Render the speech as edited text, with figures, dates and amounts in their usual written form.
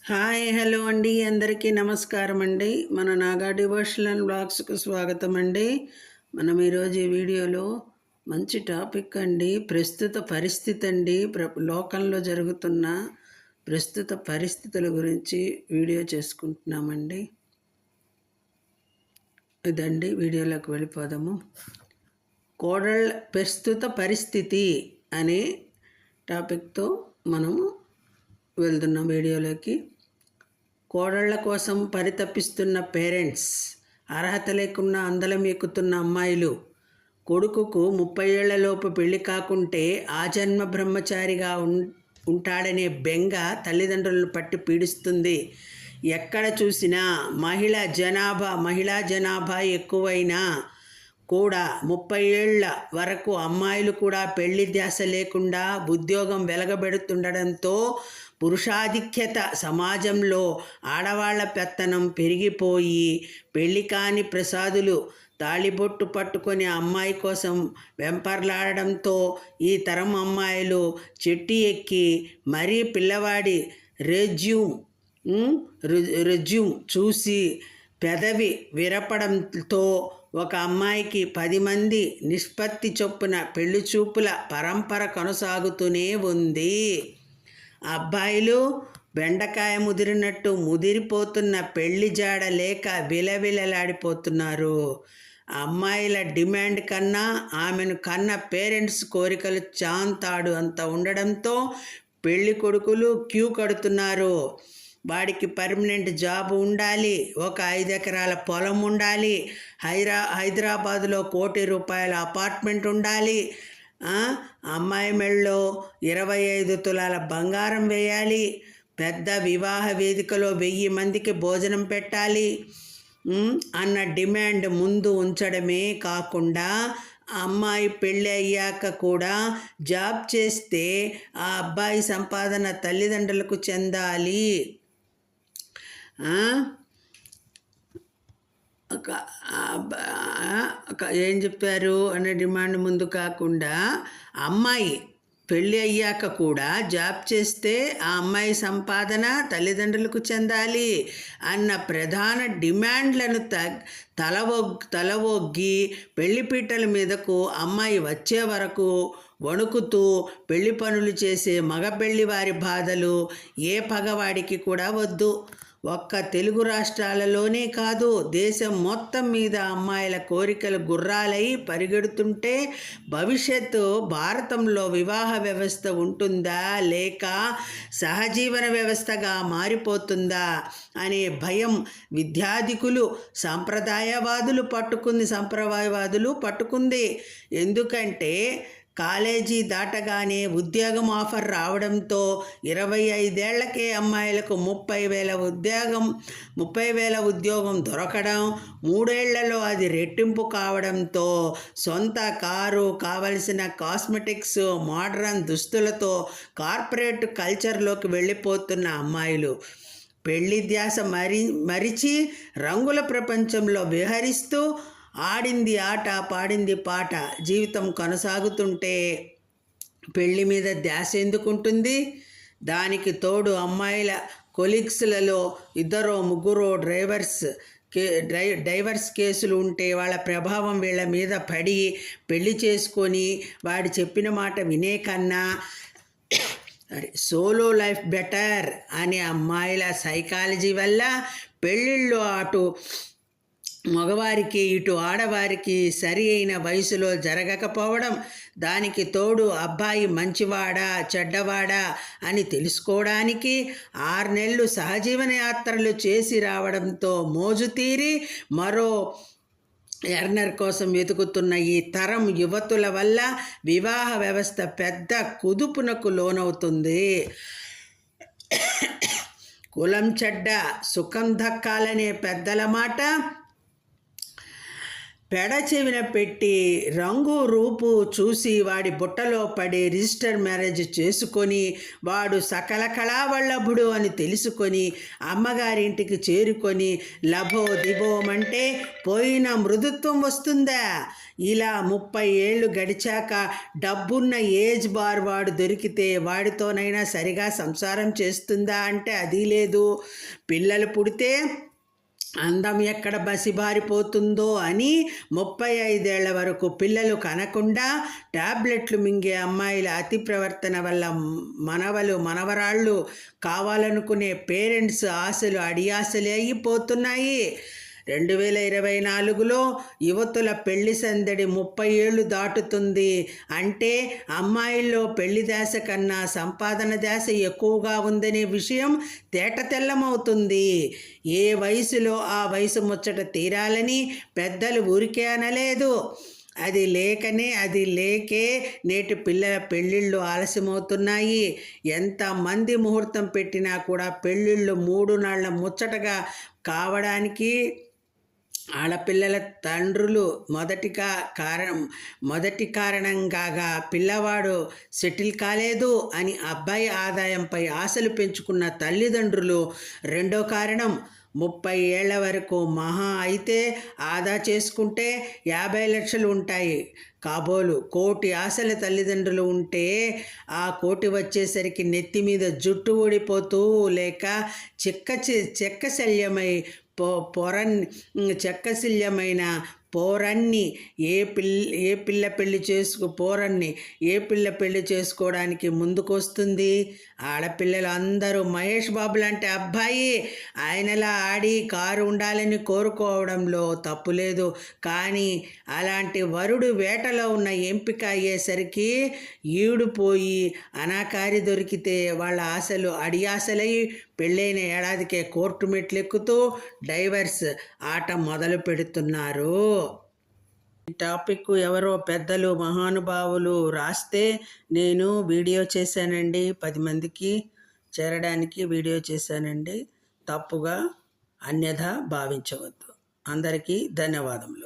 Hi hello అండి, అందరికీ నమస్కారం అండి. మన నాగా డివోషనల్ బ్లాగ్స్కు స్వాగతం అండి. మనం ఈరోజు ఈ వీడియోలో మంచి టాపిక్ అండి, ప్రస్తుత పరిస్థితి అండి, లోకంలో జరుగుతున్న ప్రస్తుత పరిస్థితుల గురించి వీడియో చేసుకుంటున్నామండి. ఇదండి, వీడియోలోకి వెళ్ళిపోదాము. కోడళ్ళ ప్రస్తుత పరిస్థితి అనే టాపిక్తో మనము వెళ్తున్నాం వీడియోలోకి. కోడళ్ల కోసం పరితపిస్తున్న పేరెంట్స్, అర్హత లేకున్నా అందలం ఎక్కుతున్న అమ్మాయిలు, కొడుకుకు 30 ఏళ్లలోపు పెళ్లి కాకుంటే ఆజన్మ బ్రహ్మచారిగా ఉంటాడనే బెంగ తల్లిదండ్రులను పట్టి పీడిస్తుంది. ఎక్కడ చూసినా మహిళా జనాభా ఎక్కువైనా కూడా 30 ఏళ్ల వరకు అమ్మాయిలు కూడా పెళ్లి ధ్యాస లేకుండా ఉద్యోగం వెలగబెడుతుండడంతో పురుషాధిక్యత సమాజంలో ఆడవాళ్ల పెత్తనం పెరిగిపోయి పెళ్లి కాని ప్రసాదులు తాళిబొట్టు పట్టుకొని అమ్మాయి కోసం వెంపర్లాడడంతో ఈ తరం అమ్మాయిలు చెట్టు ఎక్కి మరీ పిల్లవాడి రెజ్యూమ్ చూసి పెదవి విరపడంతో ఒక అమ్మాయికి 10 మంది నిష్పత్తి చొప్పున పెళ్లి చూపుల పరంపర కొనసాగుతూనే ఉంది. అబ్బాయిలు బెండకాయ ముదిరినట్టు ముదిరిపోతున్న పెళ్లి జాడ లేక విలవిలలాడిపోతున్నారు. అమ్మాయిల డిమాండ్ కన్నా ఆమెను కన్న పేరెంట్స్ కోరికలు చాంతాడు అంత ఉండడంతో పెళ్లి కొడుకులు క్యూ కడుతున్నారు. వాడికి పర్మనెంట్ జాబ్ ఉండాలి, ఒక 5 ఎకరాల పొలం ఉండాలి, హైదరాబాదులో ₹1 కోటి అపార్ట్మెంట్ ఉండాలి, అమ్మాయి మెళ్ళలో 25 తులాల బంగారం వేయాలి, పెద్ద వివాహ వేదికలో 1000 మందికి భోజనం పెట్టాలి అన్న డిమాండ్ ముందు ఉంచడమే కాకుండా అమ్మాయి పెళ్ళి అయ్యాక కూడా జాబ్ చేస్తే ఆ అబ్బాయి సంపాదన తల్లిదండ్రులకు చెందాలి. ఏం చెప్పారు అనే డిమాండ్ ముందు కాకుండా అమ్మాయి పెళ్ళి అయ్యాక కూడా జాబ్ చేస్తే ఆ అమ్మాయి సంపాదన తల్లిదండ్రులకు చెందాలి అన్న ప్రధాన డిమాండ్లను తలవొగ్గి పెళ్లిపీటల మీదకు అమ్మాయి వచ్చే వరకు వణుకుతూ పెళ్లి పనులు చేసే మగ పెళ్లి వారి బాధలు ఏ పగవాడికి కూడా వద్దు. ఒక్క తెలుగు రాష్ట్రాలలోనే కాదు, దేశం మొత్తం మీద అమ్మాయిల కోరికలు గుర్రాలై పరిగెడుతుంటే భవిష్యత్తు భారతంలో వివాహ వ్యవస్థ ఉంటుందా లేక సహజీవన వ్యవస్థగా మారిపోతుందా అనే భయం విద్యాధికులు సంప్రదాయవాదులు పట్టుకుంది. ఎందుకంటే కాలేజీ దాటగానే ఉద్యోగం ఆఫర్ రావడంతో 25 ఏళ్లకే అమ్మాయిలకు 30,000 ఉద్యోగం దొరకడం, 3 ఏళ్లలో అది రెట్టింపు కావడంతో సొంత కారు, కావలసిన కాస్మెటిక్స్, మోడ్రన్ దుస్తులతో కార్పొరేట్ కల్చర్లోకి వెళ్ళిపోతున్న అమ్మాయిలు పెళ్లి ధ్యాస మరిచి రంగుల ప్రపంచంలో విహరిస్తూ ఆడింది ఆట, పాడింది పాట జీవితం కొనసాగుతుంటే పెళ్లి మీద ధ్యాస ఎందుకుంటుంది? దానికి తోడు అమ్మాయిల కొలీగ్స్లలో 2-3 డైవర్స్ కేసులు ఉంటే వాళ్ళ ప్రభావం వీళ్ళ మీద పడి పెళ్లి చేసుకొని వాడి చెప్పిన మాట వినే కన్నా సోలో లైఫ్ బెటర్ అనే అమ్మాయిల సైకాలజీ వల్ల పెళ్ళిళ్ళు అటు మగవారికి ఇటు ఆడవారికి సరి అయిన వయసులో జరగకపోవడం, దానికి తోడు అబ్బాయి మంచివాడా చెడ్డవాడా అని తెలుసుకోవడానికి 6 నెలలు సహజీవన యాత్రలు చేసి రావడంతో మోజు తీరి మరో ఎర్నర్ కోసం వెతుకుతున్న ఈ తరం యువతుల వల్ల వివాహ వ్యవస్థ పెద్ద కుదుపునకు లోనవుతుంది. కులం చెడ్డ సుఖం దక్కాలనే పెద్దల మాట పెడ చెవిన పెట్టి రంగు రూపు చూసి వాడి బుట్టలో పడి రిజిస్టర్ మ్యారేజ్ చేసుకొని వాడు సకల కళావల్లభుడు అని తెలుసుకొని అమ్మగారింటికి చేరుకొని లభో దిబోమంటే పోయిన మృదుత్వం వస్తుందా? ఇలా 30 ఏళ్ళు గడిచాక డబ్బున్న ఏజ్ బార్ వాడు దొరికితే వాడితోనైనా సరిగా సంసారం చేస్తుందా అంటే అది లేదు. పిల్లలు పుడితే అందం ఎక్కడ బసిబారిపోతుందో అని 35 ఏళ్ల వరకు పిల్లలు కనకుండా ట్యాబ్లెట్లు మింగే అమ్మాయిల అతి ప్రవర్తన వల్ల మనవలు మనవరాళ్ళు కావాలనుకునే పేరెంట్స్ ఆశలు అడియాసలే అయిపోతున్నాయి. 2024లో యువతుల పెళ్లి సందడి 30 ఏళ్ళు దాటుతుంది అంటే అమ్మాయిల్లో పెళ్లి దాస కన్నా సంపాదన దాస ఎక్కువగా ఉందనే విషయం తేటతెల్లమవుతుంది. ఏ వయసులో ఆ వయసు ముచ్చట తీరాలని పెద్దలు ఊరికే అనలేదు. అది లేకే నేటి పిల్లల పెళ్ళిళ్ళు ఆలస్యమవుతున్నాయి. ఎంతమంది ముహూర్తం పెట్టినా కూడా పెళ్ళిళ్ళు 3 నాళ్ల ముచ్చటగా కావడానికి ఆడపిల్లల తండ్రులు మొదటి కారణంగా పిల్లవాడు సెటిల్ కాలేదు అని అబ్బాయి ఆదాయంపై ఆశలు పెంచుకున్న తల్లిదండ్రులు రెండో కారణం. 30 ఏళ్ల వరకు మహా అయితే ఆదా చేసుకుంటే 50 లక్షలు ఉంటాయి కాబోలు. కోటి ఆశల తల్లిదండ్రులు ఉంటే ఆ కోటి వచ్చేసరికి నెత్తి మీద జుట్టు ఊడిపోతూ లేక చెక్కశల్యమై చెక్కశల్యమైన పోరన్ని ఏ పిల్ల పెళ్లి చేసుకోవడానికి ముందుకొస్తుంది? ఆడపిల్లలు అందరూ మహేష్ బాబు లాంటి అబ్బాయి ఆయనలా ఆడి కారు ఉండాలని కోరుకోవడంలో తప్పులేదు. కానీ అలాంటి వరుడు వేటలో ఉన్న ఎంపిక అయ్యేసరికి ఈడుపోయి అనాకారి దొరికితే వాళ్ళ ఆశలు అడియాసలై పెళ్ళైన ఏడాదికే కోర్టు మెట్లెక్కుతూ డైవర్స్ ఆట మొదలు పెడుతున్నారు. ఈ టాపిక్ ఎవరో పెద్దలు మహానుభావులు రాస్తే నేను వీడియో చేశానండి. 10 మందికి చేరడానికి వీడియో చేశానండి. తప్పుగా అన్యథా భావించవద్దు. అందరికీ ధన్యవాదములు.